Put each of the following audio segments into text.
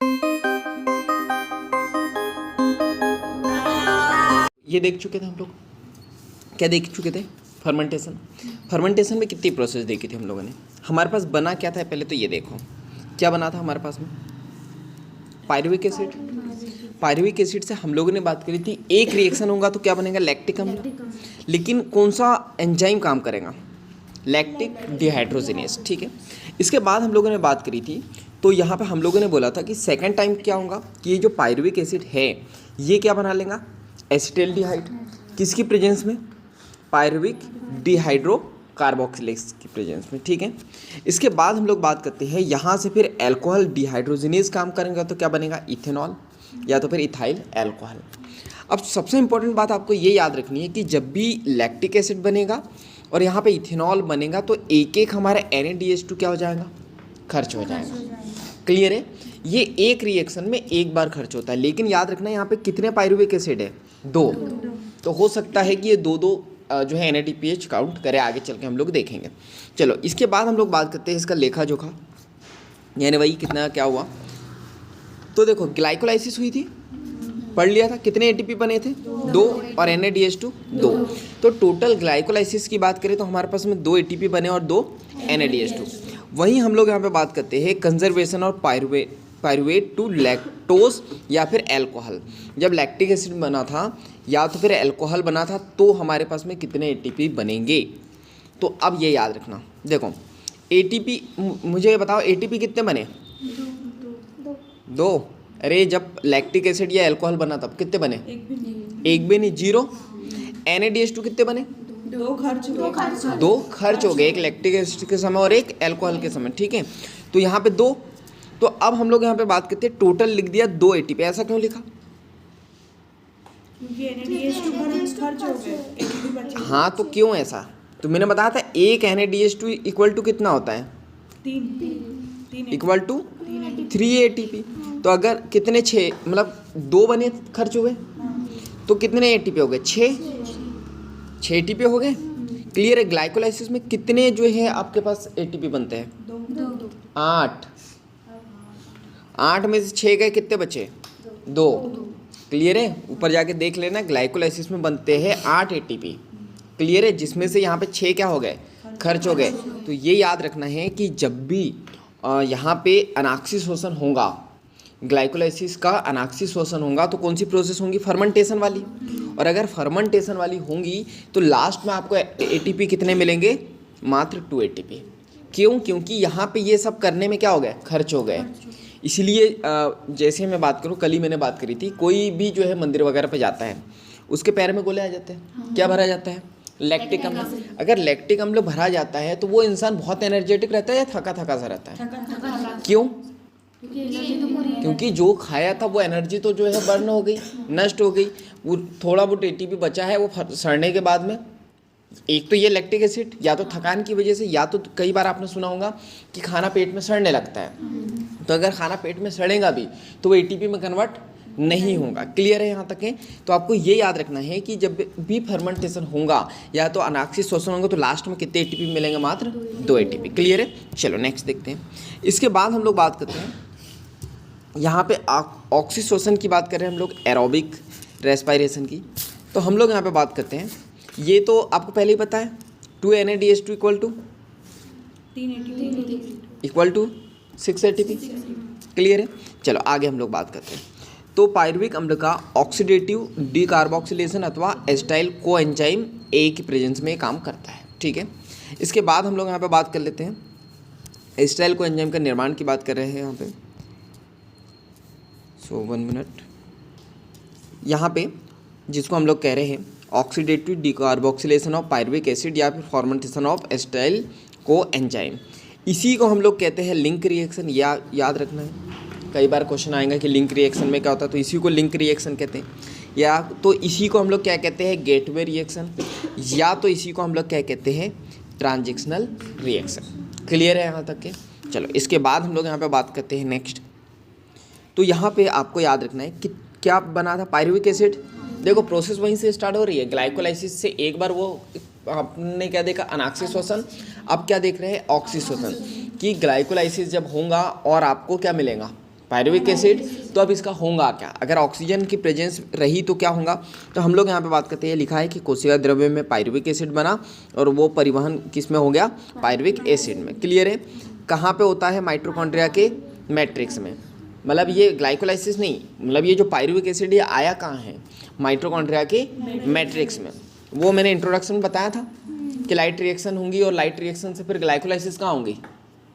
ये देख चुके थे हम लोग, क्या देख चुके थे? फर्मेंटेशन। फर्मेंटेशन में कितनी प्रोसेस देखी थी हम लोगों ने। हमारे पास बना क्या था पहले तो ये देखो, क्या बना था हमारे पास में? Pyruvic acid. पायरुविक एसिड से हम लोगों ने बात करी थी एक रिएक्शन होगा तो क्या बनेगा? लैक्टिक अम्ल। लेकिन कौन सा एंजाइम काम करेगा? Lactic dehydrogenase. ठीक है, इसके बाद हम लोगों ने बात करी थी तो यहाँ पे हम लोगों ने बोला था कि सेकंड टाइम क्या होगा कि ये जो पायरुविक एसिड है ये क्या बना लेगा? एसिटाल्डिहाइड। किसकी प्रेजेंस में? पायरुविक डिहाइड्रो कार्बोक्सिलेज की प्रेजेंस में। ठीक है, इसके बाद हम लोग बात करते हैं यहाँ से फिर अल्कोहल डिहाइड्रोजिनेज काम करेंगे तो क्या बनेगा? इथेनॉल या तो फिर इथाइल अल्कोहल। अब सबसे इंपॉर्टेंट बात आपको ये याद रखनी है कि जब भी लैक्टिक एसिड बनेगा और यहाँ पे इथेनॉल बनेगा तो एक एक हमारा NaDH2 क्या हो जाएगा? खर्च हो जाएगा। क्लियर है? ये एक रिएक्शन में एक बार खर्च होता है, लेकिन याद रखना यहाँ पे कितने पायरुविक एसिड है? 2। तो हो सकता है कि ये दो जो है NADPH काउंट करे, आगे चल के हम लोग देखेंगे। चलो इसके बाद हम लोग बात करते हैं इसका लेखा जोखा, यानी वही कितना क्या हुआ। तो देखो ग्लाइकोलाइसिस हुई थी, पढ़ लिया था, कितने ATP बने थे? 2 और NADH2 2। तो टोटल ग्लाइकोलाइसिस की बात करें तो हमारे पास में 2 ATP बने और 2 NADH2। वहीं हम लोग यहाँ पे बात करते हैं कंजर्वेशन और पायरुवेट टू लैक्टोज या फिर अल्कोहल। जब लैक्टिक एसिड बना था या तो फिर अल्कोहल बना था तो हमारे पास में कितने ATP बनेंगे? तो अब ये याद रखना। देखो ATP, मुझे ये बताओ ATP कितने बने? 2। अरे जब लैक्टिक एसिड या अल्कोहल बना तब कितने बने? एक भी नहीं, 0। NADH2 कितने बने? 2 खर्च हो गए, एक लैक्टिक एसिड के समय और एक अल्कोहल के समय। ठीक है, तो यहाँ पे 2। तो अब हम लोग यहाँ पे बात करते हैं, टोटल लिख दिया 2 ATP। ऐसा क्यों लिखा? क्योंकि NADH2 खर्च हो गए, ATP बचे। हाँ, तो क्यों ऐसा? तो मैंने बताया था एक NADH2 इक्वल टू कितना होता है? 3 इक्वल टू 3 ATP। तो अगर कितने 6 मतलब 2 बने खर्च हुए तो कितने ATP हो गए? 6 ATP हो गए। क्लियर है? ग्लाइकोलाइसिस में कितने जो है आपके पास ATP बनते हैं? 8। 8 में से 6 गए, कितने बचे? 2। क्लियर है? ऊपर जाके देख लेना, ग्लाइकोलाइसिस में बनते हैं 8 ATP। क्लियर है? जिसमें से यहाँ पे 6 क्या हो गए? खर्च हो गए। तो ये याद रखना है कि जब भी यहाँ पे अनाक्सी शोषण होगा, ग्लाइकोलाइसिस का अनाक्सी शोषण होगा तो कौन सी प्रोसेस होंगी? फर्मेंटेशन वाली। और अगर फर्मेंटेशन वाली होंगी तो लास्ट में आपको ATP कितने मिलेंगे? मात्र 2 ATP। क्यों? क्योंकि यहाँ पे ये सब करने में क्या हो गए? खर्च हो गए। इसलिए जैसे मैं बात करूँ, कल ही मैंने बात करी थी, कोई भी जो है मंदिर वगैरह पे जाता है उसके पैर में गोले आ जाते हैं। क्या भरा जाता है? लैक्टिक अम्ल। अगर लैक्टिक अम्ल भरा जाता है तो वो इंसान बहुत एनर्जेटिक रहता है या थका थका सा रहता है? क्यों? क्योंकि जो खाया था वो एनर्जी तो जो है बर्न हो गई, नष्ट हो गई। वो थोड़ा बहुत ATP बचा है वो सड़ने के बाद में, एक तो ये लैक्टिक एसिड या तो थकान की वजह से, या तो कई बार आपने सुना होगा कि खाना पेट में सड़ने लगता है। तो अगर खाना पेट में सड़ेगा भी तो वो ATP में कन्वर्ट नहीं होगा। क्लियर है यहाँ तक है? तो आपको ये याद रखना है कि जब भी फर्मेंटेशन होगा या तो अनाक्सी शोषण होगा तो लास्ट में कितने ATP मिलेंगे? मात्र 2 ATP। क्लियर है? चलो नेक्स्ट देखते हैं। इसके बाद हम लोग बात करते हैं यहाँ पे ऑक्सीशोषण की बात कर रहे हैं हम लोग, एरोबिक रेस्पिरेशन की। तो हम लोग यहाँ पे बात करते हैं, ये तो आपको पहले ही पता है, 2 NADH2 equal to 6 ATP। Clear है? चलो आगे हम लोग बात करते हैं। तो पायरुविक अम्ल का ऑक्सीडेटिव डीकार्बोक्सिलेशन अथवा एसिटाइल कोएंजाइम A की प्रेजेंस में काम करता है। ठीक है, इसके बाद हम लोग यहाँ पे बात कर लेते हैं, एसिटाइल कोएंजाइम का निर्माण की बात कर रहे हैं यहाँ पे। 1 मिनट, यहाँ पे जिसको हम लोग कह रहे हैं oxidative decarboxylation of pyruvic acid या फिर फॉर्मेंटेशन ऑफ एसिटाइल कोएंजाइम, इसी को हम लोग कहते हैं लिंक रिएक्शन। याद रखना है, कई बार क्वेश्चन आएगा कि लिंक रिएक्शन में क्या होता है, तो इसी को लिंक रिएक्शन कहते हैं। या तो इसी को हम लोग क्या कहते हैं? गेटवे रिएक्शन, या तो इसी को हम लोग क्या कहते हैं? Transitional reaction. क्लियर है यहाँ तक के? चलो इसके बाद हम लोग यहाँ पे बात करते हैं नेक्स्ट। तो यहाँ पे आपको याद रखना है कि क्या बना था? Pyruvic acid. देखो प्रोसेस वहीं से स्टार्ट हो रही है, ग्लाइकोलाइसिस से एक बार वो आपने क्या देखा? अनाक्सी शोषण। अब क्या देख रहे हैं? ऑक्सीशोषण। कि ग्लाइकोलाइसिस जब होगा और आपको क्या मिलेगा? Pyruvic acid. तो अब इसका होगा क्या, अगर ऑक्सीजन की प्रेजेंस रही तो क्या होगा, तो हम लोग यहाँ पे बात करते हैं, लिखा है कि कोशिका द्रव्य में पायरुविक एसिड बना और वो परिवहन किस में हो गया, पायरुविक एसिड में। क्लियर है। कहाँ पे होता है, माइटोकॉन्ड्रिया के मैट्रिक्स में। मतलब ये ग्लाइकोलाइसिस नहीं, मतलब ये जो पायरुविक एसिड ये आया कहाँ है, माइटोकॉन्ड्रिया के मैट्रिक्स में। वो मैंने इंट्रोडक्शन में बताया था कि लाइट रिएक्शन होंगी और लाइट रिएक्शन से फिर ग्लाइकोलाइसिस कहाँ होंगी,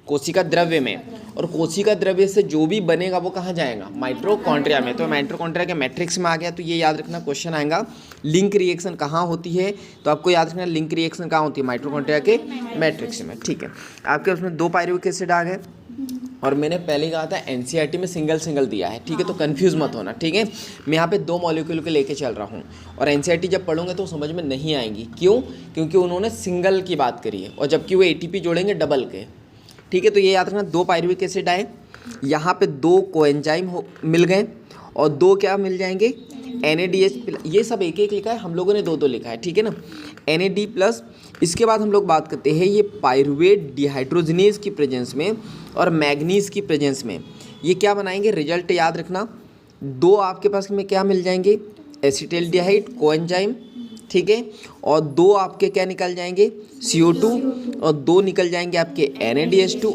कोशिका द्रव्य में। और कोशिका द्रव्य से जो भी बनेगा वो कहाँ जाएगा, माइटोकॉन्ड्रिया में। तो माइटोकॉन्ड्रिया के मैट्रिक्स में आ गया। तो ये याद रखना, क्वेश्चन आएगा लिंक रिएक्शन कहाँ होती है, तो आपको याद रखना लिंक रिएक्शन कहाँ होती है, माइटोकॉन्ड्रिया के मैट्रिक्स में। ठीक है, आपके उसमें 2 पायरुविक एसिड आ गए और मैंने पहले कहा था एनसीईआरटी में सिंगल सिंगल दिया है, ठीक है, तो कंफ्यूज मत होना, ठीक है। मैं यहाँ पे 2 मॉलिक्यूल के लेके चल रहा हूँ और एनसीईआरटी जब पढ़ोगे तो समझ में नहीं आएंगी। क्यों, क्योंकि उन्होंने सिंगल की बात करी है और जबकि वो एटीपी जोड़ेंगे डबल के, ठीक है। तो ये याद रखना, 2 पायरुविक एसिड आए, यहाँ पे 2 कोएंजाइम मिल गए और 2 क्या मिल जाएंगे, NADH। ये सब एक एक लिखा है, हम लोगों ने 2 लिखा है, ठीक है ना, NAD+। इसके बाद हम लोग बात करते हैं ये पायरुवेट डिहाइड्रोजनेज की प्रेजेंस में और मैग्नीज की प्रेजेंस में ये क्या बनाएंगे, रिजल्ट याद रखना। 2 आपके पास में क्या मिल जाएंगे, एसिटाल्डिहाइड कोएंजाइम, ठीक है, और 2 आपके क्या निकल जाएंगे, CO2, और 2 निकल जाएंगे आपके NADH2,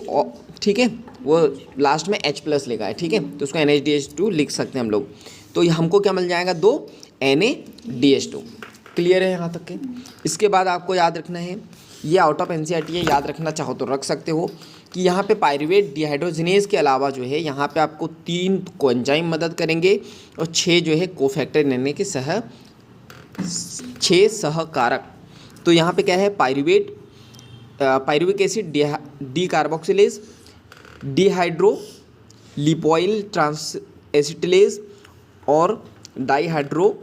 ठीक है, वो लास्ट में H+ लिखा है, ठीक है, तो उसको NADH2 लिख सकते हैं हम लोग। तो ये हमको क्या मिल जाएगा, 2 NADH2। क्लियर है यहाँ तक के। इसके बाद आपको याद रखना है, ये आउट ऑफ एनसीईआरटी है, याद रखना चाहो तो रख सकते हो कि यहाँ पे पायरुवेट डिहाइड्रोजनेज के अलावा जो है यहाँ पे आपको 3 कोएंजाइम मदद करेंगे और 6 जो है कोफैक्टर यानी कि 6 सहकारक। तो यहाँ पे क्या है, pyruvic acid decarboxylase, dihydrolipoyl transacetylase और डाईहाइड्रो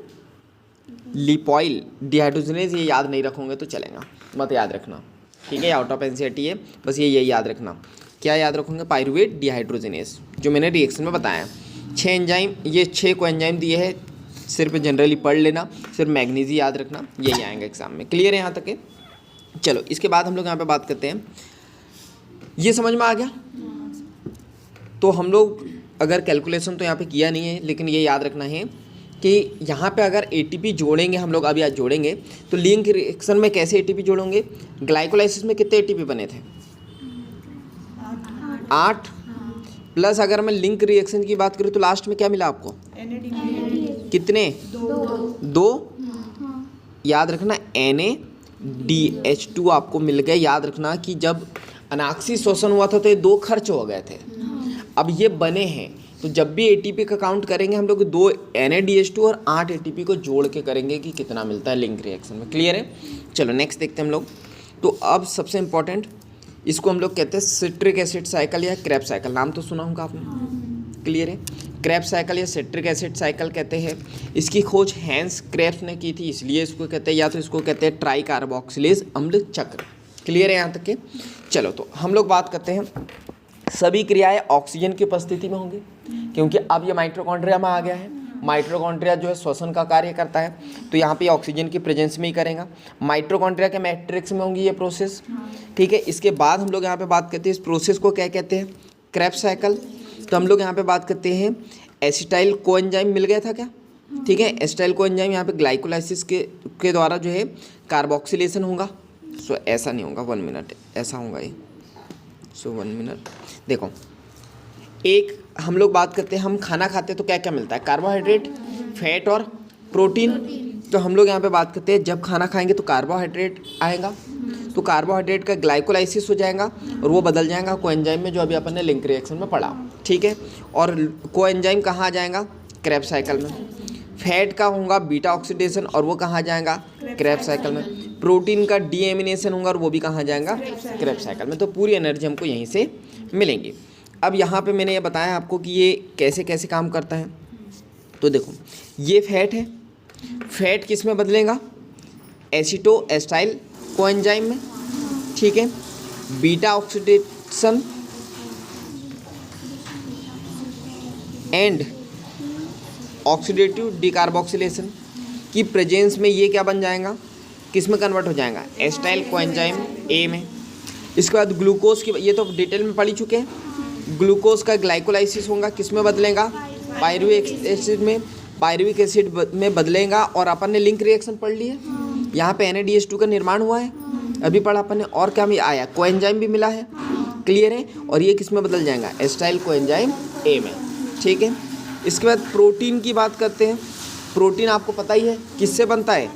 लिपोइल डिहाइड्रोजनेज। ये याद नहीं रखोगे तो चलेगा, मत याद रखना, ठीक है, आउट ऑफ एनसीईआरटी है, बस ये याद रखना। क्या याद रखोगे, पायरुवेट डिहाइड्रोजनेज, जो मैंने रिएक्शन में बताया। 6 एंजाइम, ये 6 को एंजाइम दिए हैं, सिर्फ जनरली पढ़ लेना, सिर्फ मैग्नीजी याद रखना, यही आएगा एग्जाम में। क्लियर है यहाँ तक है। चलो इसके बाद हम लोग यहाँ पे बात करते हैं, ये समझ में आ गया। तो हम लोग अगर कैलकुलेशन तो यहाँ पे किया नहीं है, लेकिन ये याद रखना है कि यहाँ पे अगर एटीपी जोड़ेंगे हम लोग, अभी आज जोड़ेंगे, तो लिंक रिएक्शन में कैसे एटीपी जोड़ेंगे, ग्लाइकोलाइसिस में कितने एटीपी बने थे, 8 प्लस अगर मैं लिंक रिएक्शन की बात करूँ तो लास्ट में क्या मिला आपको, कितने, 2। याद रखना NADH2 आपको मिल गए। याद रखना कि जब अनाक्सी शोषण हुआ था तो ये 2 खर्च हो गए थे, अब ये बने हैं, तो जब भी एटीपी का काउंट करेंगे हम लोग 2 NADH2 और 8 एटीपी को जोड़ के करेंगे कि कितना मिलता है लिंक रिएक्शन में। क्लियर है। चलो नेक्स्ट देखते हैं हम लोग। तो अब सबसे इम्पोर्टेंट, इसको हम लोग कहते हैं सिट्रिक एसिड साइकिल या क्रेब्स साइकिल, नाम तो सुना होगा आपने। क्लियर है। क्रेब्स साइकिल या सिट्रिक एसिड साइकिल कहते हैं। इसकी खोज हैंस क्रेब्स ने की थी, इसलिए इसको कहते हैं, या तो इसको कहते हैं ट्राई कार्बोक्सिलेज अम्ल चक्र। क्लियर है यहाँ तक के। चलो तो हम लोग बात करते हैं, सभी क्रियाएं ऑक्सीजन की उपस्थिति में होंगी, क्योंकि अब ये माइटोकॉन्ड्रिया में आ गया है। माइटोकॉन्ड्रिया जो है श्वसन का कार्य करता है, तो यहाँ पे ऑक्सीजन की प्रेजेंस में ही करेगा। माइटोकॉन्ड्रिया के मैट्रिक्स में होंगी ये प्रोसेस, ठीक है। इसके बाद हम लोग यहाँ पे बात करते हैं, इस प्रोसेस को क्या कहते हैं, क्रेब्स साइकिल। तो हम लोग यहाँ पे बात करते हैं, एसिटाइल कोएंजाइम मिल गया था क्या, ठीक है। एसिटाइल कोएंजाइम यहाँ पे ग्लाइकोलाइसिस के द्वारा जो है कार्बोक्सिलेशन होगा। सो ऐसा नहीं होगा, 1 मिनट, ऐसा होगा ये। सो 1 मिनट, देखो, एक हम लोग बात करते हैं, हम खाना खाते हैं तो क्या क्या मिलता है, कार्बोहाइड्रेट, फैट और प्रोटीन। तो हम लोग यहाँ पे बात करते हैं, जब खाना खाएंगे तो कार्बोहाइड्रेट आएगा, तो कार्बोहाइड्रेट का ग्लाइकोलाइसिस हो जाएगा और वो बदल जाएगा कोएंजाइम में, जो अभी अपन ने लिंक रिएक्शन में पढ़ा, ठीक है। और कोएंजाइम कहाँ आ जाएगा, क्रेब्स साइकिल में। फैट का होगा बीटा ऑक्सीडेशन और वो कहाँ जाएगा, क्रेब्स साइकिल में। प्रोटीन का डीएमिनेशन होगा और वो भी कहाँ जाएगा, क्रेब्स साइकिल में। तो पूरी एनर्जी हमको यहीं से मिलेंगी। अब यहाँ पे मैंने ये बताया आपको कि ये कैसे कैसे काम करता है। तो देखो, ये फैट है, फैट किस में बदलेगा, एसिटो एस्टाइल कोएंजाइम में, ठीक है। Beta oxidation and oxidative decarboxylation की प्रेजेंस में ये क्या बन जाएगा, किस में कन्वर्ट हो जाएगा, एस्टाइल कोएंजाइम ए में। इसके बाद ग्लूकोज की, ये तो डिटेल में पढ़ ही चुके हैं, ग्लूकोज का ग्लाइकोलाइसिस होगा, किस में बदलेगा, पायरुविक एसिड में, पायरुविक एसिड में बदलेगा। और अपन ने लिंक रिएक्शन पढ़ लिया, यहाँ पे NADH2 का निर्माण हुआ है, अभी पढ़ा अपन ने। और क्या भी आया, कोएंजाइम भी मिला है, क्लियर है। और ये किस में बदल जाएगा, एसिटाइल कोएंजाइम A में, ठीक है। इसके बाद प्रोटीन की बात करते हैं। प्रोटीन आपको पता ही है किससे बनता है,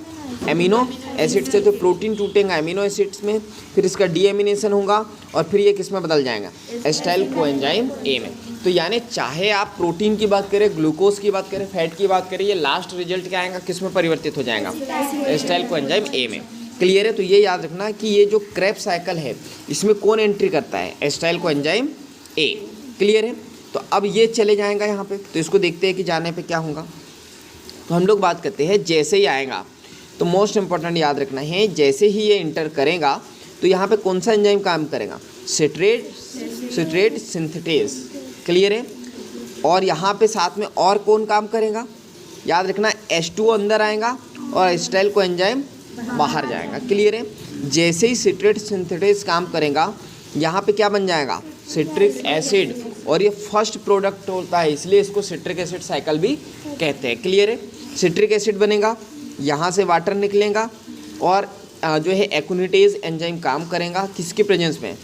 एमिनो एसिड से। तो प्रोटीन टूटेगा एमिनो एसिड्स में, फिर इसका डीएमिनेशन होगा और फिर ये किस में बदल जाएगा, एसिटाइल कोएंजाइम A में। तो यानी चाहे आप प्रोटीन की बात करें, ग्लूकोज की बात करें, फैट की बात करें, ये लास्ट रिजल्ट क्या आएगा, किस में परिवर्तित हो जाएगा, एसिटाइल कोएंजाइम A में, क्लियर है। तो ये याद रखना कि ये जो क्रेब्स साइकिल है इसमें कौन एंट्री करता है, एसिटाइल कोएंजाइम A, क्लियर है। तो अब ये चले जाएगा यहाँ पे, तो इसको देखते हैं कि जाने पे क्या होगा। तो हम लोग बात करते हैं जैसे ही आएगा, तो मोस्ट इंपॉर्टेंट याद रखना है, जैसे ही ये इंटर करेगा तो यहाँ पे कौन सा एंजाइम काम करेगा, सिट्रेट सिंथेटेज, क्लियर है। और यहाँ पे साथ में और कौन काम करेगा, याद रखना H2O अंदर आएगा और एसिटाइल कोएंजाइम बाहर जाएगा, क्लियर है। जैसे ही सिट्रेट सिंथेटेज काम करेगा, यहाँ पे क्या बन जाएगा, सिट्रिक एसिड। और ये फर्स्ट प्रोडक्ट होता है, इसलिए इसको सिट्रिक एसिड साइकिल भी कहते हैं, क्लियर है। सिट्रिक एसिड बनेगा, यहाँ से वाटर निकलेगा और जो है एक्यूनिटेज एंजाइम काम करेगा, किसके प्रेजेंस में,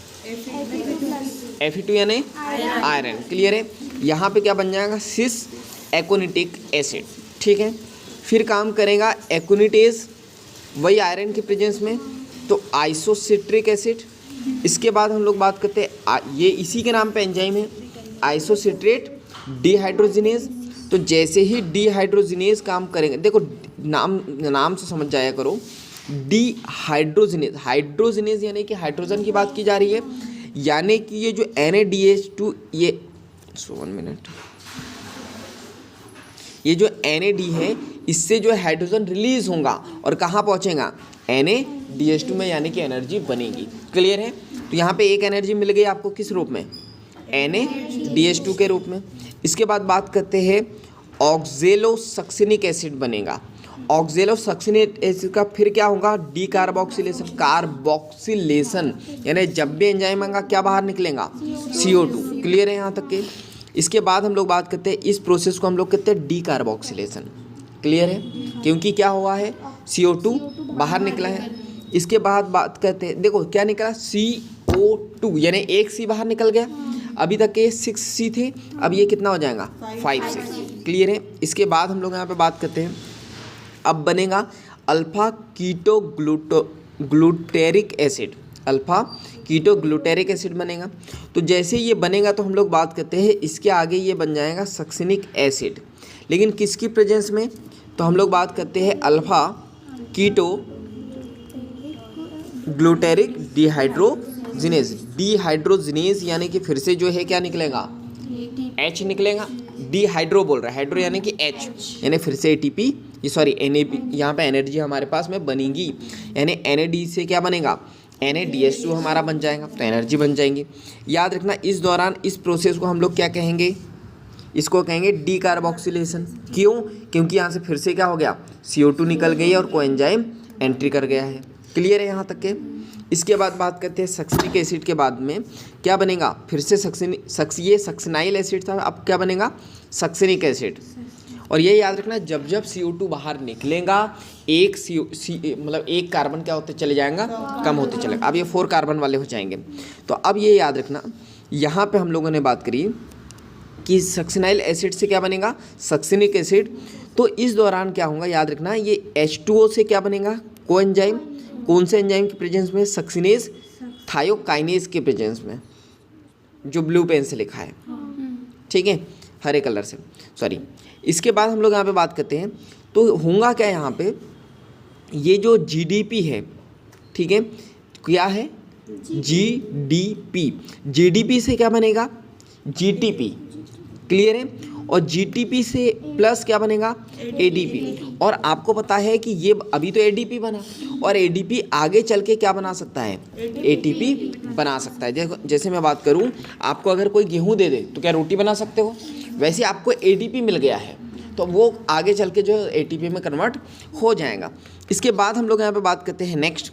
Fe2 यानी आयरन, क्लियर है। यहाँ पे क्या बन जाएगा, सिस एक्यूनिटिक एसिड, ठीक है। फिर काम करेगा एक्यूनिटेज, वही आयरन के प्रेजेंस में, तो आइसोसिट्रिक एसिड। इसके बाद हम लोग बात करते हैं, ये इसी के नाम पे एंजाइम है, आइसोसिट्रेट डिहाइड्रोजिनेज। तो जैसे ही डिहाइड्रोजिनेज काम करेंगे, देखो नाम से समझ जाया करो, डिहाइड्रोजिनेज, हाइड्रोजिनेज यानी कि हाइड्रोजन की बात की जा रही है, यानी कि ये जो NADH2, ये 1 मिनट, ये जो NAD है इससे जो हाइड्रोजन रिलीज होगा और कहाँ पहुँचेगा, NADH2 में, यानी कि एनर्जी बनेगी, क्लियर है। तो यहाँ पे एक एनर्जी मिल गई आपको, किस रूप में, NADH2 के रूप में। इसके बाद बात करते हैं ऑक्जेलोसक्सिनिक एसिड बनेगा। ऑक्जेलोसक्सिनिक एसिड का फिर क्या होगा, डी कार्बोक्सिलेशन, कार्बोक्सिलेशन, यानी जब भी एंजाइम आएगा क्या बाहर निकलेगा, CO2, क्लियर है यहाँ तक के। इसके बाद हम लोग बात करते हैं, इस प्रोसेस को हम लोग कहते हैं डी कार्बोक्सिलेशन, क्लियर है, क्योंकि क्या हुआ है, CO2 बाहर निकला है। इसके बाद बात करते हैं, देखो क्या निकला, CO2, यानी एक C बाहर निकल गया, अभी तक के 6C थे, अब ये कितना हो जाएगा, 5C, क्लियर है। इसके बाद हम लोग यहाँ पे बात करते हैं, अब बनेगा alpha keto glutaric acid, alpha keto glutaric acid बनेगा। तो जैसे ये बनेगा तो हम लोग बात करते हैं, इसके आगे ये बन जाएगा सक्सिनिक एसिड, लेकिन किसकी प्रेजेंस में, तो हम लोग बात करते हैं alpha keto glutaric dehydrogenase, dehydrogenase यानी कि फिर से जो है क्या निकलेगा, H निकलेगा, डिहाइड्रो बोल रहा है, हाइड्रो यानी कि H, यानी फिर से ATP, ये सॉरी NAP, यहाँ पे एनर्जी हमारे पास में बनेगी, यानी NAD से क्या बनेगा, NADH2 हमारा बन जाएगा, तो एनर्जी बन जाएंगी। याद रखना इस दौरान इस प्रोसेस को हम लोग क्या कहेंगे, इसको कहेंगे डी कार्बोक्सिलेशन। क्यों, क्योंकि यहाँ से फिर से क्या हो गया, CO2 निकल गई और कोएंजाइम एंट्री कर गया है, क्लियर है यहाँ तक के। इसके बाद बात करते हैं सक्सिनिक एसिड के बाद में क्या बनेगा, फिर से ये सक्सिनाइल एसिड था, अब क्या बनेगा, सक्सिनिक एसिड। और ये याद रखना जब जब CO2 बाहर निकलेगा एक मतलब एक कार्बन क्या होते चले जाएगा, कम होते चलेगा, अब ये 4 कार्बन वाले हो जाएंगे। तो अब ये याद रखना, यहाँ पे हम लोगों ने बात करी कि सक्सिनाइल एसिड से क्या बनेगा, सक्सिनिक एसिड। तो इस दौरान क्या होगा, याद रखना ये H2O से क्या बनेगा, कोएंजाइम, कौन से एंजाइम के प्रेजेंस में, सक्सिनेज थायोकाइनेज के प्रेजेंस में, जो ब्लू पेन से लिखा है, ठीक है, हरे कलर से, सॉरी। इसके बाद हम लोग यहाँ पे बात करते हैं, तो होगा क्या यहाँ पे, ये जो GDP है, ठीक है, क्या है, GDP से क्या बनेगा, GTP, क्लियर है। और GTP से प्लस क्या बनेगा, ADP। और आपको पता है कि ये अभी तो ADP बना, और ADP आगे चल के क्या बना सकता है, ATP बना सकता है। जैसे मैं बात करूं, आपको अगर कोई गेहूं दे दे तो क्या रोटी बना सकते हो, वैसे आपको ADP मिल गया है तो वो आगे चल के जो ATP में कन्वर्ट हो जाएगा। इसके बाद हम लोग यहाँ पे बात करते हैं नेक्स्ट,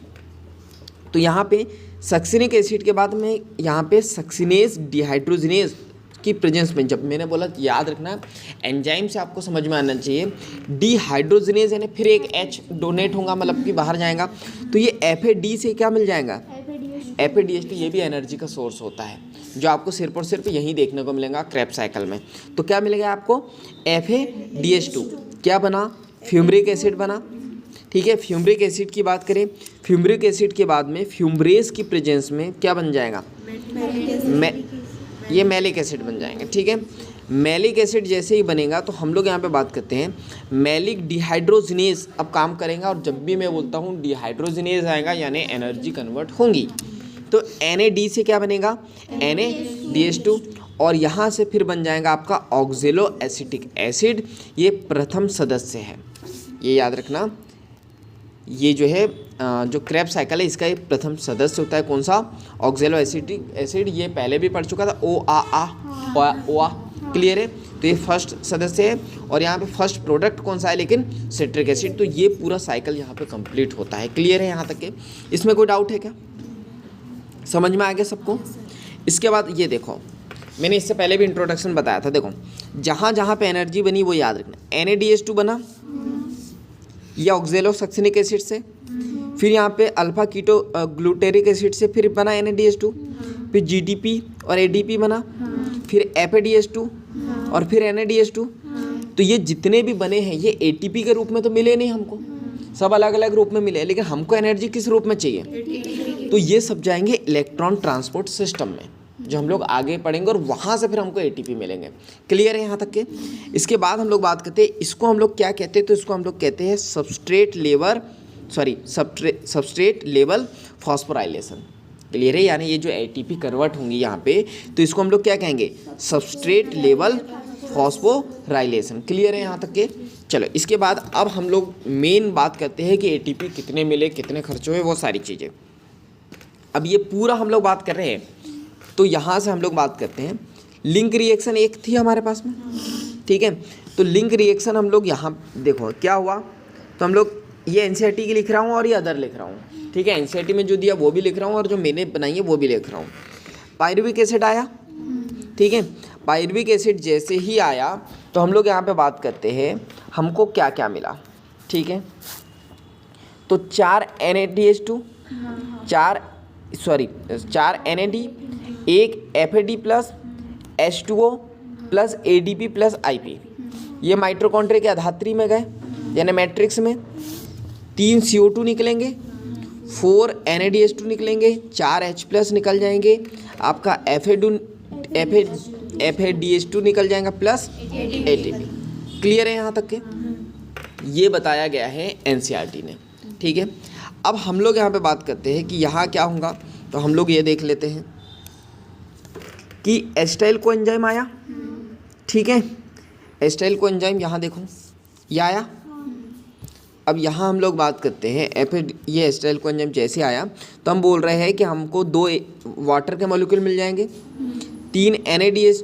तो यहाँ पे सक्सिनिक एसिड के बाद में यहाँ पे सक्सिनेज डिहाइड्रोजिनेज की प्रेजेंस में, जब मैंने बोला याद रखना एंजाइम से आपको समझ में आना चाहिए, डिहाइड्रोजिनेज यानी फिर एक H डोनेट होगा, मतलब कि बाहर जाएगा, तो ये FAD से क्या मिल जाएगा, FADH2। ये भी एनर्जी का सोर्स होता है जो आपको सिर्फ और सिर्फ यहीं देखने को मिलेगा क्रेब्स साइकिल में। तो क्या मिलेगा आपको, FADH2 क्या बना, फ्यूमरिक एसिड बना। ठीक है, फ्यूमरिक एसिड की बात करें, फ्यूमरिक एसिड के बाद में फ्यूमरेज की प्रेजेंस में क्या बन जाएगा, ये मैलिक एसिड बन जाएंगे। ठीक है, मैलिक एसिड जैसे ही बनेगा तो हम लोग यहाँ पे बात करते हैं मैलिक डिहाइड्रोजिनेज अब काम करेगा, और जब भी मैं बोलता हूँ डिहाइड्रोजिनेज आएगा यानी एनर्जी कन्वर्ट होंगी। तो NAD से क्या बनेगा, NADH2, और यहाँ से फिर बन जाएगा आपका ऑक्जेलो एसिटिक एसिड। ये प्रथम सदस्य है, ये याद रखना। ये जो है जो क्रेब्स साइकिल है इसका एक प्रथम सदस्य होता है, कौन सा, ऑक्जेलो एसिटिक एसिड। ये पहले भी पढ़ चुका था, OA क्लियर है। तो ये फर्स्ट सदस्य है, और यहाँ पे फर्स्ट प्रोडक्ट कौन सा है, लेकिन सिट्रिक एसिड। तो ये पूरा साइकिल यहाँ पे कंप्लीट होता है। क्लियर है यहाँ तक के, इसमें कोई डाउट है क्या, समझ में आ गया सबको। इसके बाद ये देखो, मैंने इससे पहले भी इंट्रोडक्शन बताया था, देखो जहाँ जहाँ पे एनर्जी बनी वो याद रखना। NADH2 बना ये ऑक्जेलो सक्सिनिक एसिड से, फिर यहाँ पे अल्फा कीटो ग्लूटेरिक एसिड से फिर बना NADH2, फिर GDP और ADP बना, फिर FADH2 और फिर NADH2। तो ये जितने भी बने हैं ये ATP के रूप में तो मिले नहीं हमको, सब अलग अलग रूप में मिले, लेकिन हमको एनर्जी किस रूप में चाहिए, तो ये सब जाएंगे इलेक्ट्रॉन ट्रांसपोर्ट सिस्टम में, जो हम लोग आगे पढ़ेंगे, और वहाँ से फिर हमको ATP मिलेंगे। क्लियर है यहाँ तक के। इसके बाद हम लोग बात करते हैं, इसको हम लोग क्या कहते हैं, तो इसको हम लोग कहते हैं सबस्ट्रेट लेवल फॉस्फोराइलेशन। क्लियर है, यानी ये जो ATP कन्वर्ट होंगी यहाँ पे, तो इसको हम लोग क्या कहेंगे, सबस्ट्रेट लेवल फॉस्फोराइलेशन। क्लियर है यहाँ तक के। चलो इसके बाद अब हम लोग मेन बात करते हैं कि ATP कितने मिले, कितने खर्च हुए, वो सारी चीज़ें। अब ये पूरा हम लोग बात कर रहे हैं, तो यहाँ से हम लोग बात करते हैं लिंक रिएक्शन एक थी हमारे पास में। ठीक है, तो लिंक रिएक्शन हम लोग यहाँ देखो क्या हुआ, तो हम लोग ये NCERT की लिख रहा हूँ और ये अदर लिख रहा हूँ। ठीक है, NCERT में जो दिया वो भी लिख रहा हूँ और जो मैंने बनाई है वो भी लिख रहा हूँ। पायरुविक एसिड आया, ठीक है, पायरुविक एसिड जैसे ही आया तो हम लोग यहाँ पे बात करते हैं हमको क्या क्या मिला। ठीक है, तो 4 NADH2, 4 NAD, एक FAD plus H2O plus ADP plus IP, ये माइटोकॉन्ड्रिया के अधात्री में गए यानी मैट्रिक्स में। 3 CO2 निकलेंगे, 4 NADH2 निकलेंगे, 4 H प्लस निकल जाएंगे, आपका FADH2 निकल जाएगा प्लस ATP। क्लियर है यहाँ तक के, ये बताया गया है NCERT ने। ठीक है, अब हम लोग यहाँ पे बात करते हैं कि यहाँ क्या होगा, तो हम लोग ये देख लेते हैं कि एस्टाइल कोएंजाइम आया। ठीक है, एस्टाइल कोएंजाइम यहाँ देखो ये आया। अब यहाँ हम लोग बात करते हैं ये एस्टाइल कोएंजाइम जैसे आया तो हम बोल रहे हैं कि हमको 2 वाटर के मॉलिक्यूल मिल जाएंगे, 3 NADH,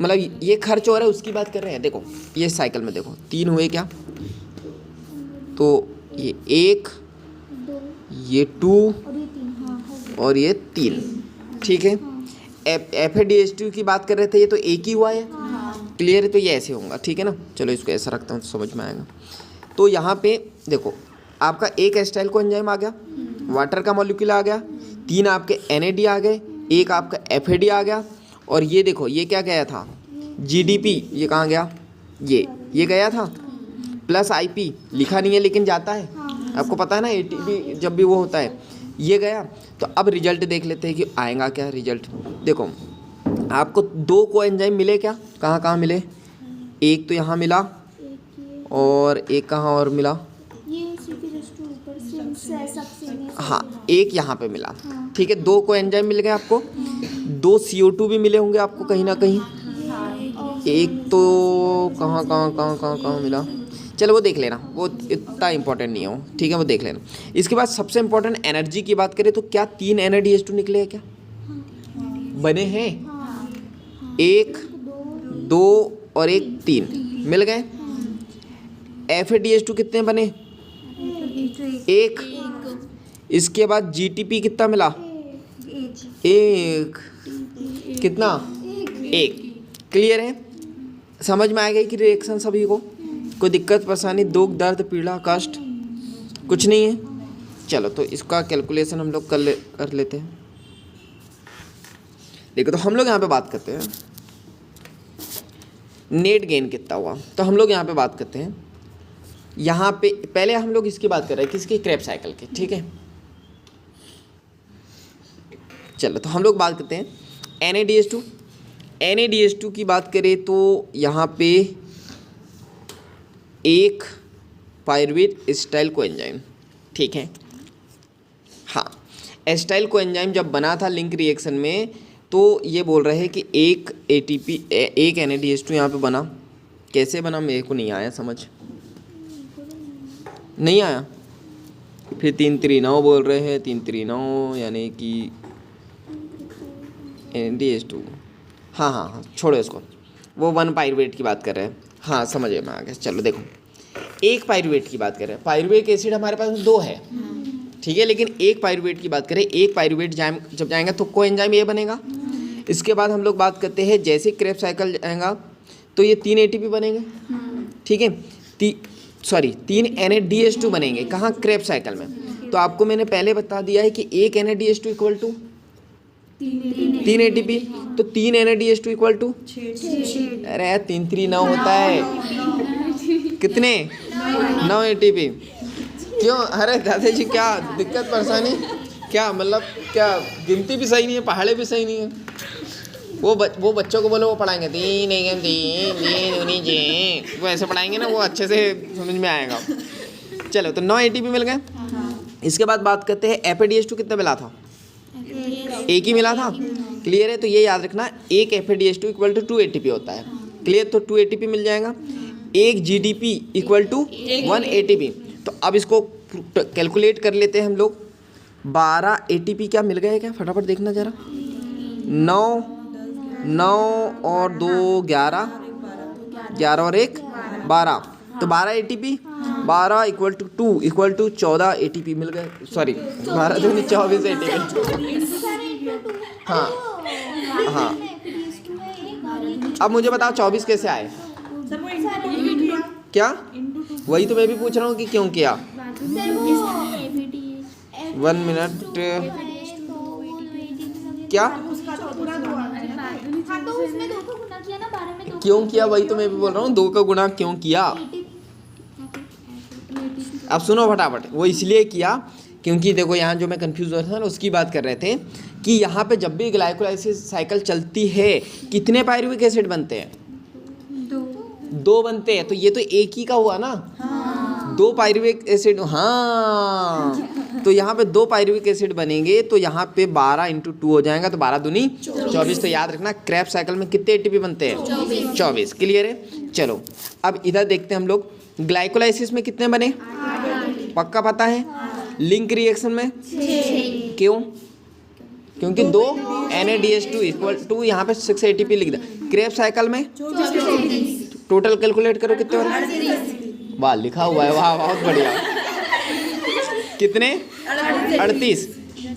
मतलब ये खर्च हो रहा है उसकी बात कर रहे हैं। देखो ये साइकिल में देखो 3 हुए क्या, तो ये 1, ये 2 और ये 3। ठीक है, FADH2 की बात कर रहे थे, ये तो एक ही हुआ है। क्लियर है, तो ये ऐसे होगा। ठीक है ना, चलो इसको ऐसा रखता हूँ तो समझ में आएगा। तो यहाँ पे देखो आपका एक एस्टाइल कोएंजाइम आ गया, वाटर का मॉलिक्यूल आ गया, 3 आपके NAD आ गए, 1 आपका FAD आ गया, और ये देखो ये क्या गया था, GDP, ये कहाँ गया, ये गया था, प्लस IP लिखा नहीं है लेकिन जाता है, आपको पता है ना ATP जब भी वो होता है, ये गया। तो अब रिजल्ट देख लेते हैं कि आएगा क्या रिजल्ट। देखो आपको 2 कोएंजाइम मिले क्या, कहाँ कहाँ मिले, एक तो यहाँ मिला और एक कहाँ और मिला, हाँ एक यहाँ पे मिला। ठीक है, 2 कोएंजाइम मिल गए आपको, 2 CO2 भी मिले होंगे आपको कहीं ना कहीं, एक तो कहाँ मिला, चलो वो देख लेना, वो इतना इंपॉर्टेंट नहीं है वो। ठीक है, वो देख लेना। इसके बाद सबसे इंपॉर्टेंट एनर्जी की बात करें तो क्या 3 NADH2 निकले हैं क्या, बने हैं, 1, 2 और 1 3 मिल गए। FADH2 कितने बने, 1, इसके बाद GTP कितना मिला? एक। कितना? एक। क्लियर है? समझ में आ गई कि रिएक्शन सभी को? कोई दिक्कत परेशानी, दुख दर्द पीड़ा कष्ट कुछ नहीं है? चलो तो इसका कैलकुलेशन हम लोग कर लेते हैं। देखो तो हम लोग यहाँ पे बात करते हैं नेट गेन कितना हुआ, तो हम लोग यहाँ पे बात करते हैं, यहाँ पे पहले हम लोग इसकी बात कर रहे हैं, किसकी? क्रेब्स साइकिल की। ठीक है, चलो तो हम लोग बात करते हैं NADH2। NADH2 की बात करें तो यहाँ पे एक पायरुवेट एसिटाइल कोएंजाइम, ठीक है। हाँ, एसिटाइल कोएंजाइम जब बना था लिंक रिएक्शन में, तो ये बोल रहे हैं कि एक ATP एक NADH2 यहाँ पे बना। कैसे बना मेरे को नहीं आया समझ, नहीं आया। फिर 339 बोल रहे हैं, 339 यानी कि NADH2। हाँ, छोड़ो इसको, वो 1 पायरुवेट की बात कर रहे हैं। हाँ समझ में आ गया। चलो देखो, एक पायरुवेट की बात कर रहे हैं, पायरुवेट एसिड हमारे पास 2 है, ठीक है, लेकिन एक पायरुवेट की बात करें, एक पायरुवेट जब जाएगा तो कोएंजाइम ये बनेगा। इसके बाद हम लोग बात करते हैं जैसे क्रेब्स साइकिल जाएगा तो ये 3 ATP बनेंगे, ठीक है, 3 NADH2 बनेंगे। कहाँ? क्रेब्स साइकिल में। तो आपको मैंने पहले बता दिया है कि एक NADH2 इक्वल टू 3 ATP, तो 3 NADH2 इक्वल टू 6। अरे 3 3 9 होता है, कितने? 9 ATP। क्यों? अरे दादा जी क्या दिक्कत परेशानी क्या, मतलब क्या गिनती भी सही नहीं है, पहाड़े भी सही नहीं है। वो बच्चों को बोलो, वो पढ़ाएंगे 3 1 3 3 जी, वो ऐसे पढ़ाएंगे ना, वो अच्छे से समझ में आएगा। चलो तो 9 ATP मिल गए। इसके बाद बात करते हैं FADH2 कितना मिला था? एक ही मिला था। क्लियर है? तो ये याद रखना, एक FADH2 इक्वल टू 2 ATP होता है। क्लियर? तो 2 ATP मिल जाएगा। एक GDP इक्वल टू 1 ATP। तो अब इसको कैलकुलेट कर लेते हैं हम लोग। 12 ATP क्या मिल गए क्या? फटाफट देखना ज़रा। 9 और 2 11, 11 और 1 12, तो 12 ATP। 12 equal to 2 equal to 14 ATP मिल गए। सॉरी 12 दूनी 24 ATP। हाँ, अब मुझे बताओ 24 कैसे आए? क्या? वही तो मैं भी पूछ रहा हूँ कि क्यों किया। 1 मिनट, क्या क्यों किया? वही तो मैं भी बोल रहा हूँ, 2 का गुणा क्यों किया। अब सुनो फटाफट, वो इसलिए किया क्योंकि देखो यहाँ जो मैं कंफ्यूज हो रहा था ना, उसकी बात कर रहे थे कि यहाँ पे जब भी ग्लाइकोलाइसिस साइकिल चलती है कितने पायरुविक एसिड बनते हैं? 2 बनते हैं। तो ये तो एक ही का हुआ ना। 2 पायरुविक एसिड। हाँ, तो यहाँ पे 2 पायरुविक एसिड बनेंगे, तो यहाँ पे 12 × 2 हो जाएगा, तो 12 दूनी 24। तो याद रखना क्रेब्स साइकिल में कितने ATP बनते हैं? 24। क्लियर है? चलो अब इधर देखते हैं हम लोग, ग्लाइकोलाइसिस में कितने बने? पक्का पता है? लिंक रिएक्शन में 6। क्यों? क्योंकि 2 NADH2 इक्वल टू यहाँ पे 6 ATP लिख दे। क्रेब्स साइकिल में टोटल कैलकुलेट करो कितने हो रहे हैं? वाह, लिखा हुआ है, वाह बहुत बढ़िया। कितने? 38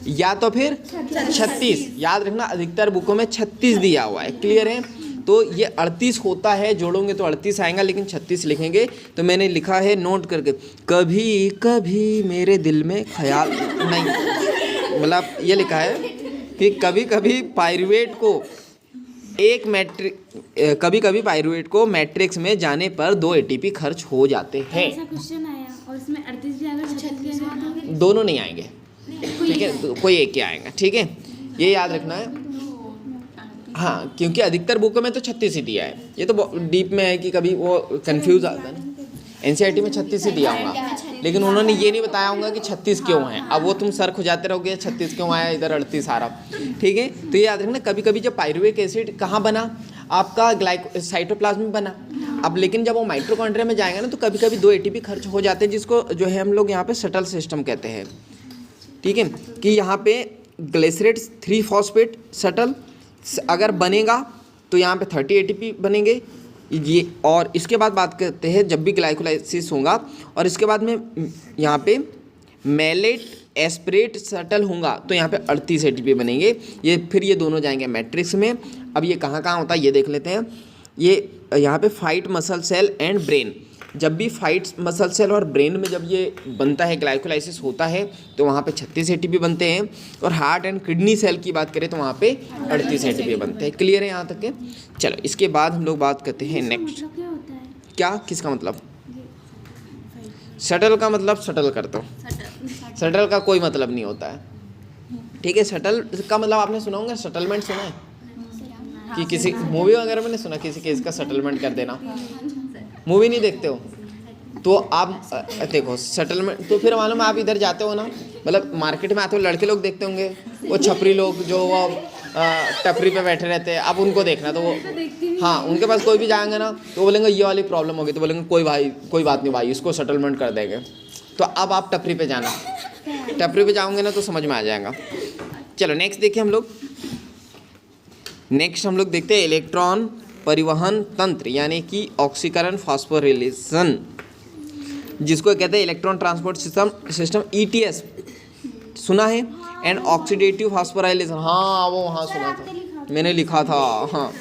या तो फिर 36। याद रखना अधिकतर बुकों में 36 दिया हुआ है। क्लियर है? तो ये 38 होता है, जोड़ोगे तो 38 आएगा, लेकिन 36 लिखेंगे। तो मैंने लिखा है नोट करके, कभी कभी मेरे दिल में ख्याल नहीं, मतलब ये लिखा है कि कभी कभी पायरुवेट को कभी कभी पायरुवेट को मैट्रिक्स में जाने पर 2 ATP खर्च हो जाते हैं। ऐसा क्वेश्चन आया और इसमें 38 भी आएगा, 36 भी आएगा। दोनों नहीं आएंगे, ठीक है, तो कोई एक ही आएगा। ठीक है, ये याद रखना है। हाँ, क्योंकि अधिकतर बुकों में तो 36 ही दिया है। ये तो डीप में है कि कभी वो कंफ्यूज आता है ना। NCERT में 36 ही दिया होगा, लेकिन उन्होंने ये नहीं बताया होगा कि 36 क्यों है। अब वो तुम सर खुजाते रहोगे 36 क्यों आया, इधर 38 आ रहा। ठीक है, तो ये याद रखना, कभी कभी जब पायरुविक एसिड कहाँ बना, आपका साइटोप्लाज्म में बना। अब लेकिन जब वो माइटोकॉन्ड्रिया में जाएगा ना, तो कभी कभी 2 ATP खर्च हो जाते हैं, जिसको जो है हम लोग यहाँ पे शटल सिस्टम कहते हैं। ठीक है, कि यहाँ पे ग्लिसरेट 3 फॉस्फेट शटल अगर बनेगा तो यहाँ पे 30 ATP बनेंगे ये। और इसके बाद बात करते हैं जब भी ग्लाइकोलाइसिस होगा, और इसके बाद में यहाँ पे मेलेट एस्पिरेट शटल होगा तो यहाँ पे 38 ATP बनेंगे। ये फिर ये दोनों जाएंगे मैट्रिक्स में। अब ये कहाँ कहाँ होता है ये देख लेते हैं। ये यहाँ पे fight muscle cell and brain, जब भी फाइट मसल सेल और ब्रेन में जब ये बनता है, ग्लाइकोलाइसिस होता है, तो वहाँ पे 36 ATP बनते हैं। और हार्ट एंड किडनी सेल की बात करें तो वहाँ पे 38 ATP बनते हैं। क्लियर है यहाँ तक के? चलो इसके बाद हम लोग बात करते हैं नेक्स्ट। मतलब क्या होता है? क्या, किसका मतलब? शटल का मतलब शटल कर दो। शटल का कोई मतलब नहीं होता है, ठीक है। शटल का मतलब आपने सुना होगा, सेटलमेंट सुना है कि किसी मूवी वगैरह में नहीं सुना, किसी केस का सेटलमेंट कर देना। मूवी नहीं देखते हो तो आप देखो सेटलमेंट, तो फिर मालूम आप इधर जाते हो ना, मतलब मार्केट में आते हो, लड़के लोग देखते होंगे वो छपरी लोग जो वो टपरी पे बैठे रहते हैं, आप उनको देखना। तो वो हाँ, उनके पास कोई भी जाएंगे ना तो बोलेंगे ये वाली प्रॉब्लम होगी, तो बोलेंगे कोई बात नहीं भाई, इसको सेटलमेंट कर देंगे। तो अब आप टपरी पे जाना, टपरी पे जाओगे ना तो समझ में आ जाएगा। चलो नेक्स्ट देखिए हम लोग। नेक्स्ट हम लोग देखते हैं इलेक्ट्रॉन परिवहन तंत्र, यानी कि ऑक्सीकरण फॉस्फोरिलेशन, जिसको कहते हैं इलेक्ट्रॉन ट्रांसपोर्ट सिस्टम ETS, सुना है? एंड ऑक्सीडेटिव फॉस्फोराइलेशन, हाँ वो हाँ सुना था, मैंने लिखा था। हाँ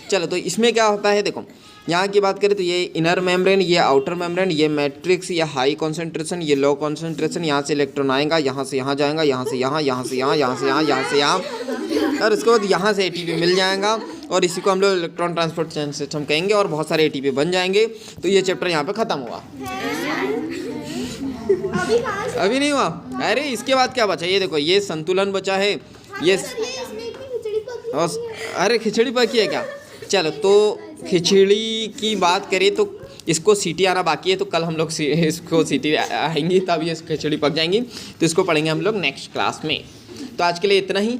चलो, तो इसमें क्या होता है देखो, यहाँ की बात करें तो ये इनर मेम्ब्रेन, ये आउटर मेम्ब्रेन, ये मैट्रिक्स, ये हाई कॉन्सेंट्रेशन, ये लो कॉन्सेंट्रेशन, यहाँ से इलेक्ट्रॉन आएगा, यहाँ से यहाँ जाएगा, यहाँ से यहाँ, यहाँ से यहाँ, यहाँ से यहाँ, यहाँ से यहाँ, और उसके बाद यहाँ से ATP मिल जाएगा, और इसी को हम लोग इलेक्ट्रॉन ट्रांसपोर्ट सिस्टम कहेंगे, और बहुत सारे ATP बन जाएंगे। तो ये चैप्टर यहाँ पे ख़त्म हुआ। अभी नहीं हुआ? अरे इसके बाद क्या बचा? ये देखो, ये संतुलन बचा है, ये अरे खिचड़ी पकी है क्या? चलो, तो खिचड़ी की बात करें तो इसको सीटी आना बाकी है, तो कल हम लोग इसको सीटी आएंगी तब ये खिचड़ी पक जाएंगी, तो इसको पढ़ेंगे हम लोग नेक्स्ट क्लास में। तो आज के लिए इतना ही।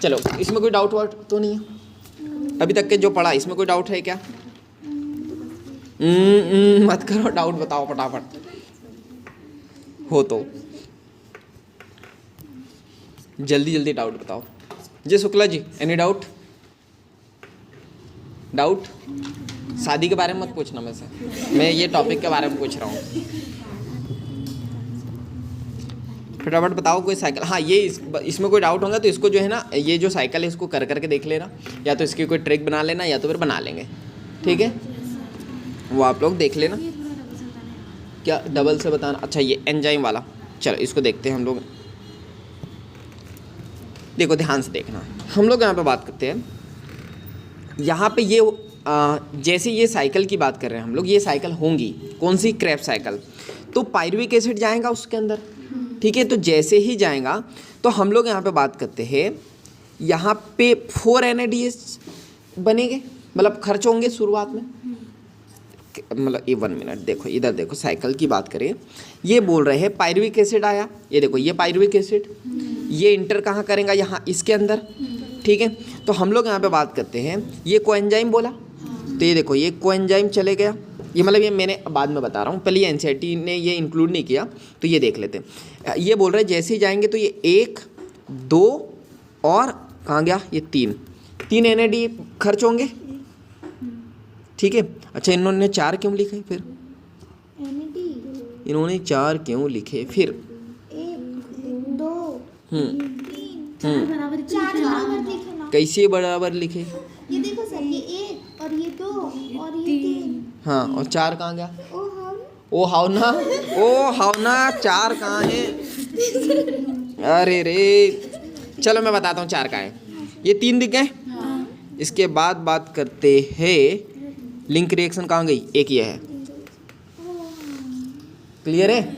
चलो, इसमें कोई डाउट वाउट तो नहीं है अभी तक के जो पढ़ा? इसमें कोई डाउट है क्या? मत करो, डाउट बताओ फटाफट हो तो, जल्दी जल्दी डाउट बताओ। जी शुक्ला जी, एनी डाउट? शादी के बारे में मत पूछना मेरे से, मैं ये टॉपिक के बारे में पूछ रहा हूँ। फटाफट बताओ कोई साइकिल। हाँ, ये इसमें कोई डाउट होगा तो इसको जो है ना, ये जो साइकिल है इसको कर करके देख लेना, या तो इसकी कोई ट्रिक बना लेना, या तो फिर बना लेंगे, ठीक है? वो आप लोग देख लेना। क्या डबल से बताना? अच्छा, ये एंजाइम वाला, चलो इसको देखते हैं हम लोग। देखो ध्यान से देखना, हम लोग यहाँ पे बात करते हैं, यहाँ पे ये जैसे ये साइकिल की बात कर रहे हैं हम लोग, ये साइकिल होंगी कौन सी? Krebs cycle. तो पायरुविक एसिड जाएगा उसके अंदर, ठीक है? तो जैसे ही जाएगा तो हम लोग यहाँ पे बात करते हैं, यहाँ पे 4 NADH बनेंगे, मतलब खर्च होंगे शुरुआत में, मतलब ये 1 मिनट देखो, इधर देखो, साइकिल की बात करें, ये बोल रहे हैं पायरुविक एसिड आया, ये देखो ये पायरुविक एसिड, ये इंटर कहाँ करेगा? यहाँ इसके अंदर, ठीक है? तो हम लोग यहाँ पे बात करते हैं, ये कोएंजाइम बोला, तो ये देखो ये कोएंजाइम चले गया, ये मतलब ये मैंने बाद में बता रहा हूँ, पहले ये NCERT ने ये इंक्लूड नहीं किया, तो ये देख लेते हैं। ये बोल रहे हैं जैसे ही जाएंगे तो ये 1, 2 और कहाँ गया? ये 3 NAD खर्च होंगे, ठीक है? अच्छा, इन्होंने 4 क्यों लिखे फिर? इन्होंने 4 क्यों लिखे फिर? 1, 2, 4 बराबर कैसे बराबर लिखे? ये देखो सर, ये 1 और ये 2 और ये 3। हाँ, और 4 कहाँ गया? ओ हम ओ हाउ ना 4 कहाँ है? अरे रे, चलो मैं बताता हूँ 4 कहाँ है। ये 3 दिख गए। इसके बाद बात करते हैं लिंक रिएक्शन कहाँ गई? एक ये है, क्लियर है?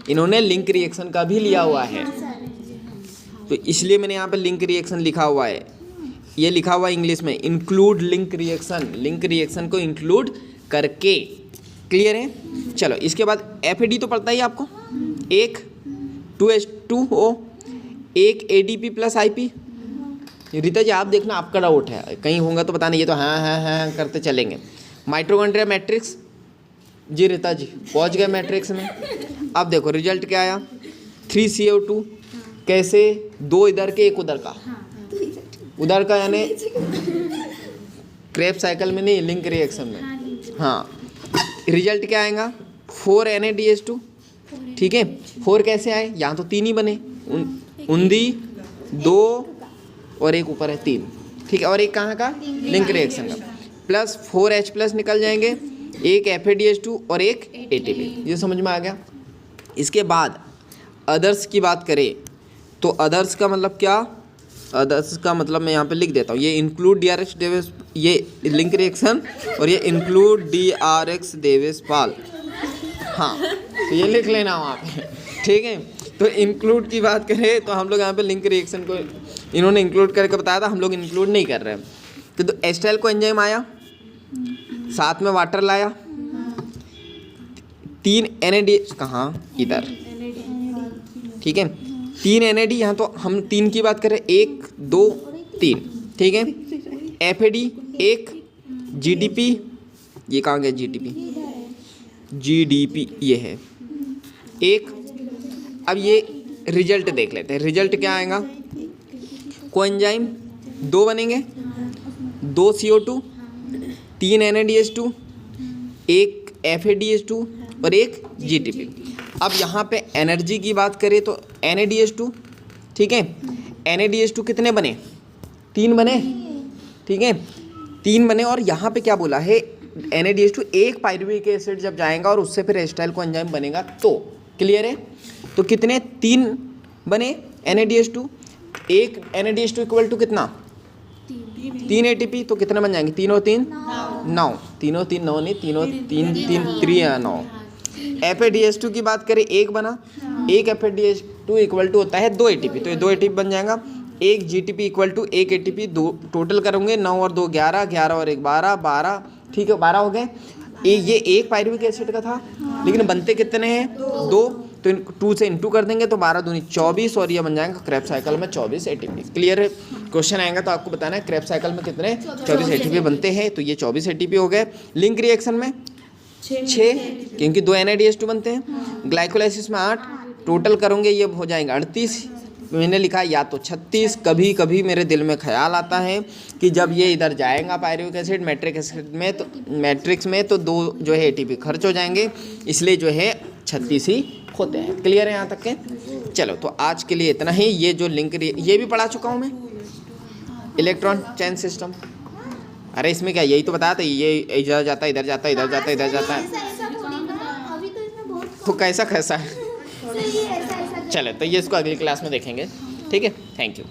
इन्होंने लिंक रिएक्शन का भी लिया हुआ है, तो इसलिए मैंने यहाँ पे लिंक रिएक्शन लिखा हुआ है। ये लिखा हुआ है इंग्लिश में, include link reaction, link reaction को इंक्लूड करके, क्लियर है? चलो, इसके बाद FAD तो पड़ता ही आपको, 1 2H2O, 1 ADP + IP। Rita ji आप देखना, आपका डाउट है कहीं होगा तो बताना, ये तो हाँ करते चलेंगे। माइटोकॉन्ड्रिया मैट्रिक्स, जी रीता जी पहुँच गए मैट्रिक्स में। अब देखो रिजल्ट क्या आया, 3CO2, कैसे? 2 इधर के 1 उधर का, उधर का यानी क्रेब्स साइकिल में नहीं, लिंक रिएक्शन में। हाँ, रिजल्ट क्या आएगा? 4 NADH2, ठीक है। 4 कैसे आए, यहाँ तो 3 ही बने, उंदी 2 और एक ऊपर है 3, ठीक है। और एक कहाँ का, लिंक रिएक्शन का, प्लस 4H प्लस निकल जाएंगे, एक FADH2 और एक ATP। ये समझ में आ गया। इसके बाद अदर्स की बात करें तो अदर्स का मतलब क्या, अदर्स का मतलब मैं यहाँ पे लिख देता हूँ, ये इंक्लूड DRX डेविस, ये लिंक रिएक्शन, और ये इंक्लूड DRX डेविस पाल, हाँ तो ये लिख लेना वहाँ पे, ठीक है। तो इंक्लूड की बात करें तो हम लोग यहाँ पे लिंक रिएक्शन को इन्होंने इंक्लूड करके बताया था, हम लोग इंक्लूड नहीं कर रहे हैं। तो एस्टाइल को एंजाइम आया, साथ में वाटर लाया, 3 NAD कहाँ, इधर, ठीक है। 3 NAD, यहाँ तो हम 3 की बात करें, 1 2 3, ठीक है। FAD 1, GDP, ये कहाँ गया GDP ये है 1। अब ये रिजल्ट देख लेते हैं, रिजल्ट क्या आएगा, कोएंजाइम 2 बनेंगे, 2 CO2, 3 NADH2, 1 FADH2 और एक GTP। अब यहाँ पे एनर्जी की बात करें तो NADH2, ठीक है, NADH2 कितने बने, 3 बने, ठीक है, 3 बने। और यहाँ पे क्या बोला है, NADH2 एक पायरुविक एसिड जब जाएगा और उससे फिर एस्टाइल को एंजाइम बनेगा, तो क्लियर है। तो कितने, 3 बने NADH2, एक NADH2 इक्वल टू कितना, 3 ATP, तो कितने बन जाएंगे, 3 और 3 9, 3 और 3 9 नहीं, 3 और 3 3 9। FADH2 की बात करें, 1 बना, एक FADH2 इक्वल टू होता है 2 ATP, तो ये 2 ATP बन जाएगा। एक GTP equal to 1 ATP, 2 total करोगे, 9 और 2 11, 11 और 1 12, 12, ठीक है, 12 हो गए। ये एक पायरुविक एसिड का था, लेकिन बनते कितने हैं, 2, तो 2 से इंटू कर देंगे तो 12 दूनी 24, और ये बन जाएगा क्रेब्स साइकिल में 24 ATP। क्लियर है। क्वेश्चन आएगा तो आपको बताना है क्रेब्स साइकिल में कितने 24 ATP बनते हैं, तो ये 24 ATP हो गए। लिंक रिएक्शन में 6, क्योंकि 2 NADH2 बनते हैं। ग्लाइकोलाइसिस में 8, टोटल करोगे ये हो जाएगा 38। मैंने लिखा या तो 36। कभी कभी मेरे दिल में ख्याल आता है कि जब ये इधर जाएगा पायरुविक एसिड मैट्रिक्स में, तो मैट्रिक्स में तो 2 जो है ATP खर्च हो जाएंगे, इसलिए जो है 36 ही होते हैं। क्लियर है यहाँ तक के। चलो तो आज के लिए इतना ही। ये जो लिंक ये भी पढ़ा चुका हूँ मैं, इलेक्ट्रॉन चेन सिस्टम। अरे इसमें क्या, यही तो बताया था, ये इधर जाता है, इधर जाता है, इधर जाता है, इधर जाता है, ऐसा थोड़ी ना, अभी तो इसमें बहुत तो कैसा कैसा है। सही है, ऐसा चलो तो ये इसको अगली क्लास में देखेंगे, ठीक है। Thank you.